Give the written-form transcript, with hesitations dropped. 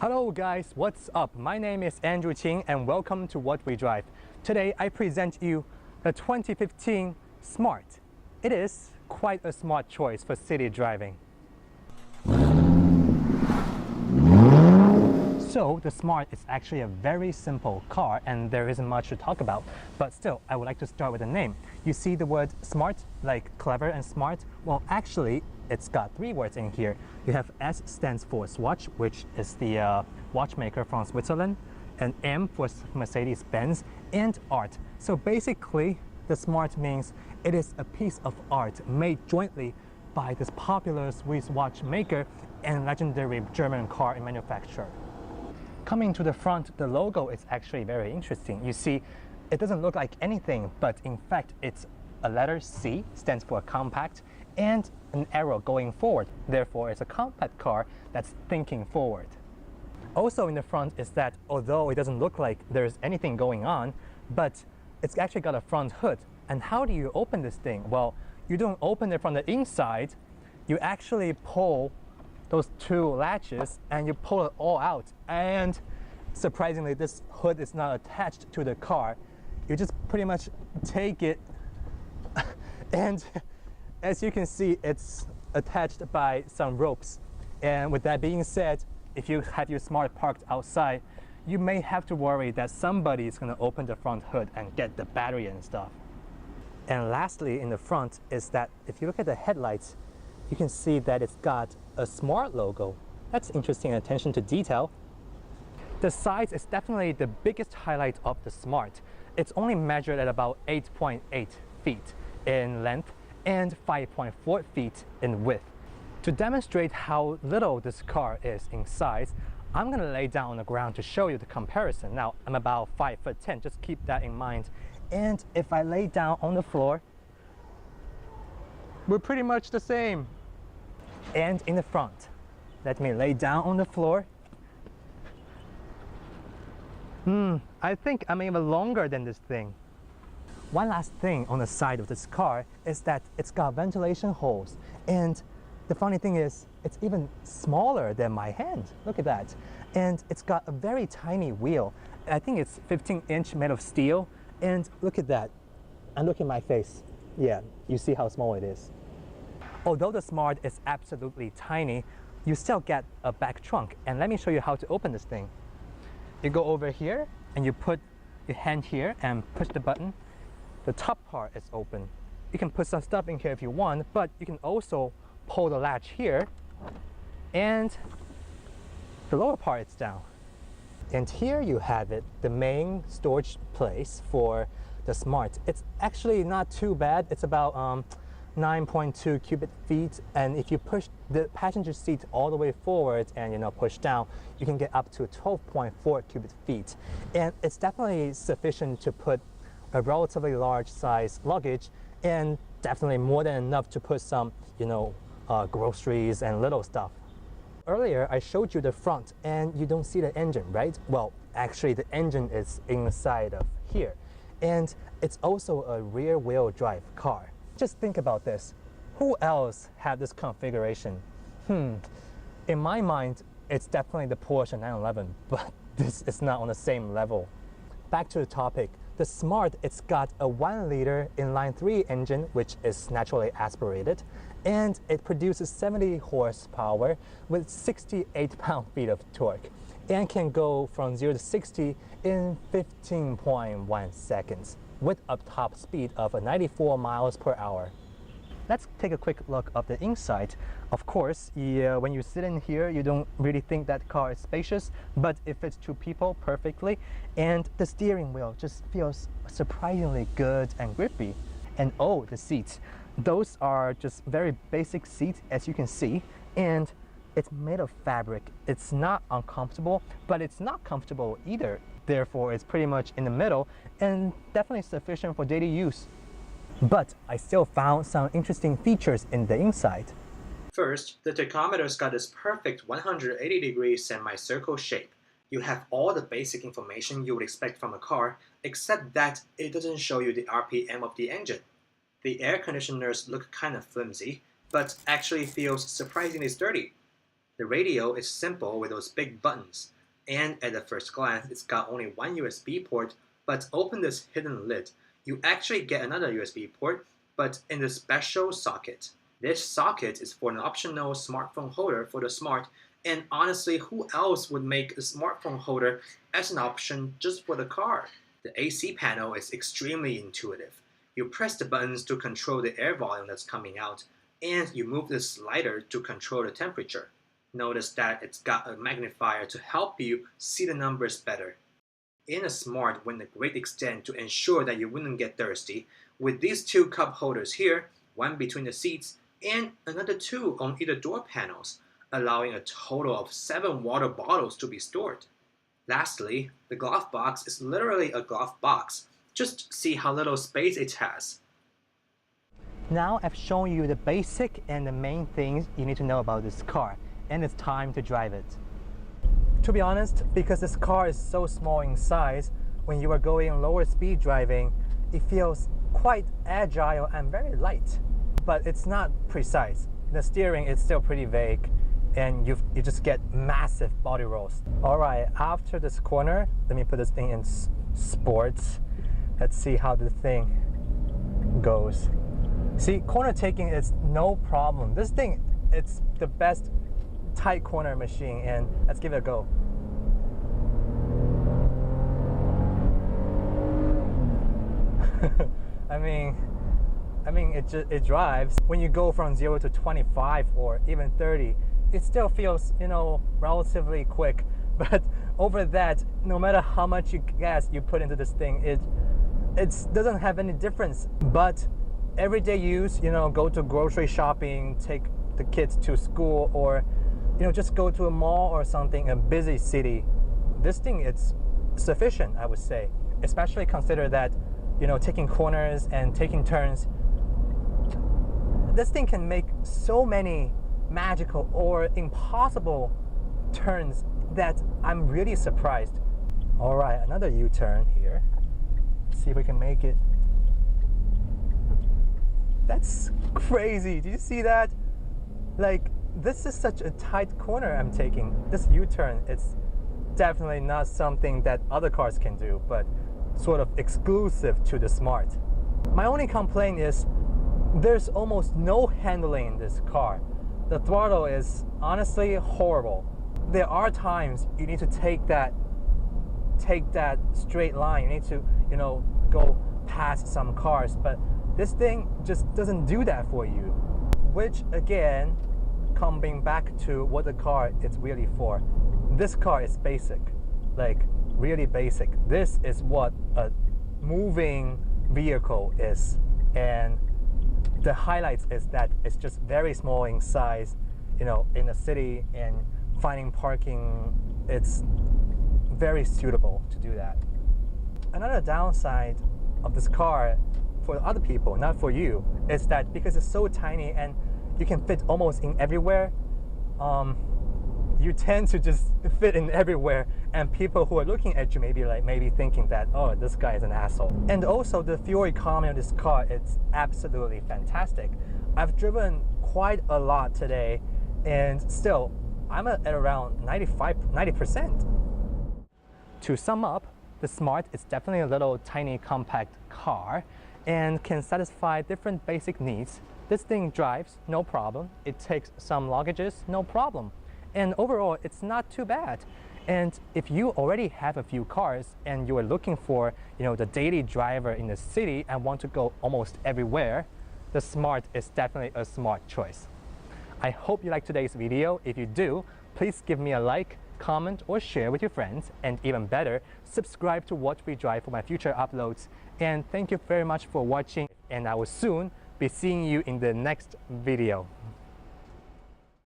Hello guys, what's up? My name is Andrew Qing and welcome to What We Drive. Today I present you the 2015 Smart. It is quite a smart choice for city driving. So the Smart is actually a very simple car and there isn't much to talk about, but still I would like to start with the name. You see the word smart, like clever and smart? Well, actually it's got three words in here. You have S stands for Swatch, which is the watchmaker from Switzerland, and M for Mercedes-Benz, and art. So basically the Smart means it is a piece of art made jointly by this popular Swiss watchmaker and legendary German car manufacturer. Coming to the front, the logo is actually very interesting. You see, it doesn't look like anything, but in fact it's a letter C, stands for compact, and an arrow going forward. Therefore, it's a compact car that's thinking forward. Also in the front is that although it doesn't look like there's anything going on, but it's actually got a front hood. And how do you open this thing? Well, you don't open it from the inside. You actually pull those two latches and you pull it all out. And surprisingly, this hood is not attached to the car. You just pretty much take it and as you can see, it's attached by some ropes. And with that being said, if you have your Smart parked outside, you may have to worry that somebody is going to open the front hood and get the battery and stuff. And lastly, in the front is that if you look at the headlights, you can see that it's got a Smart logo. That's interesting attention to detail. The size is definitely the biggest highlight of the Smart. It's only measured at about 8.8 feet in length and 5.4 feet in width. To demonstrate how little this car is in size, I'm going to lay down on the ground to show you the comparison. Now, I'm about 5'10", just keep that in mind. And if I lay down on the floor, we're pretty much the same. And in the front, let me lay down on the floor. I think I'm even longer than this thing. One last thing on the side of this car is that it's got ventilation holes, and the funny thing is it's even smaller than my hand. Look at that. And it's got a very tiny wheel. I think it's 15-inch made of steel, and look at that. And look at my face. Yeah, you see how small it is. Although the Smart is absolutely tiny, you still get a back trunk, and let me show you how to open this thing. You go over here and you put your hand here and push the button. The top part is open. You can put some stuff in here if you want, but you can also pull the latch here and the lower part is down. And here you have it, the main storage place for the Smart. It's actually not too bad. It's about 9.2 cubic feet, and if you push the passenger seat all the way forward and push down, you can get up to 12.4 cubic feet. And it's definitely sufficient to put a relatively large size luggage, and definitely more than enough to put some, groceries and little stuff. Earlier, I showed you the front and you don't see the engine, right? Well, actually the engine is inside of here. And it's also a rear wheel drive car. Just think about this. Who else had this configuration? In my mind, it's definitely the Porsche 911, but this is not on the same level. Back to the topic. The Smart, it's got a 1-liter inline-3 engine, which is naturally aspirated, and it produces 70 horsepower with 68 pound-feet of torque, and can go from 0 to 60 in 15.1 seconds, with a top speed of 94 miles per hour. Let's take a quick look of the inside. Of course, when you sit in here, you don't really think that car is spacious, but it fits two people perfectly. And the steering wheel just feels surprisingly good and grippy. And oh, the seats. Those are just very basic seats, as you can see. And it's made of fabric. It's not uncomfortable, but it's not comfortable either. Therefore, it's pretty much in the middle and definitely sufficient for daily use. But I still found some interesting features in the inside. First, the tachometers got this perfect 180-degree semicircle shape. You have all the basic information you would expect from a car, except that it doesn't show you the RPM of the engine. The air conditioners look kind of flimsy, but actually feels surprisingly sturdy. The radio is simple with those big buttons. And at the first glance, it's got only one USB port, but open this hidden lid, you actually get another USB port, but in the special socket. This socket is for an optional smartphone holder for the Smart, and honestly, who else would make a smartphone holder as an option just for the car? The AC panel is extremely intuitive. You press the buttons to control the air volume that's coming out, and you move the slider to control the temperature. Notice that it's got a magnifier to help you see the numbers better. In a Smart went a great extent to ensure that you wouldn't get thirsty, with these two cup holders here, one between the seats, and another two on either door panels, allowing a total of 7 water bottles to be stored. Lastly, the glove box is literally a glove box. Just see how little space it has. Now I've shown you the basic and the main things you need to know about this car, and it's time to drive it. To be honest, because this car is so small in size, when you are going lower speed driving, it feels quite agile and very light. But it's not precise. The steering is still pretty vague, and you just get massive body rolls. All right, after this corner, let me put this thing in sports. Let's see how the thing goes. See, corner taking is no problem. This thing, it's the best tight corner machine, and let's give it a go. I mean, it drives. When you go from 0 to 25 or even 30, it still feels, relatively quick. But over that, no matter how much gas you put into this thing, it doesn't have any difference. But everyday use, go to grocery shopping, take the kids to school, or just go to a mall or something, a busy city, this thing is sufficient, I would say. Especially consider that, taking corners and taking turns, this thing can make so many magical or impossible turns that I'm really surprised. All right, another U-turn here. Let's see if we can make it. That's crazy. Did you see that? Like, this is such a tight corner I'm taking. This U-turn, it's definitely not something that other cars can do, but sort of exclusive to the Smart. My only complaint is there's almost no handling in this car. The throttle is honestly horrible. There are times you need to take that straight line. You need to, go past some cars, but this thing just doesn't do that for you. Which again, coming back to what the car is really for. This car is basic, like really basic. This is what a moving vehicle is, and the highlights is that it's just very small in size, in the city, and finding parking, it's very suitable to do that. Another downside of this car for other people, not for you, is that because it's so tiny and you can fit almost in everywhere, you tend to just fit in everywhere, and people who are looking at you maybe thinking that, oh, this guy is an asshole. And also the fuel economy of this car, it's absolutely fantastic. I've driven quite a lot today, and still I'm at around 90%. To sum up, the Smart is definitely a little tiny compact car and can satisfy different basic needs. This thing drives, no problem. It takes some luggages, no problem. And overall, it's not too bad. And if you already have a few cars and you are looking for, the daily driver in the city and want to go almost everywhere, the Smart is definitely a smart choice. I hope you liked today's video. If you do, please give me a like, comment, or share with your friends. And even better, subscribe to What We Drive for my future uploads. And thank you very much for watching. And I will soon be seeing you in the next video.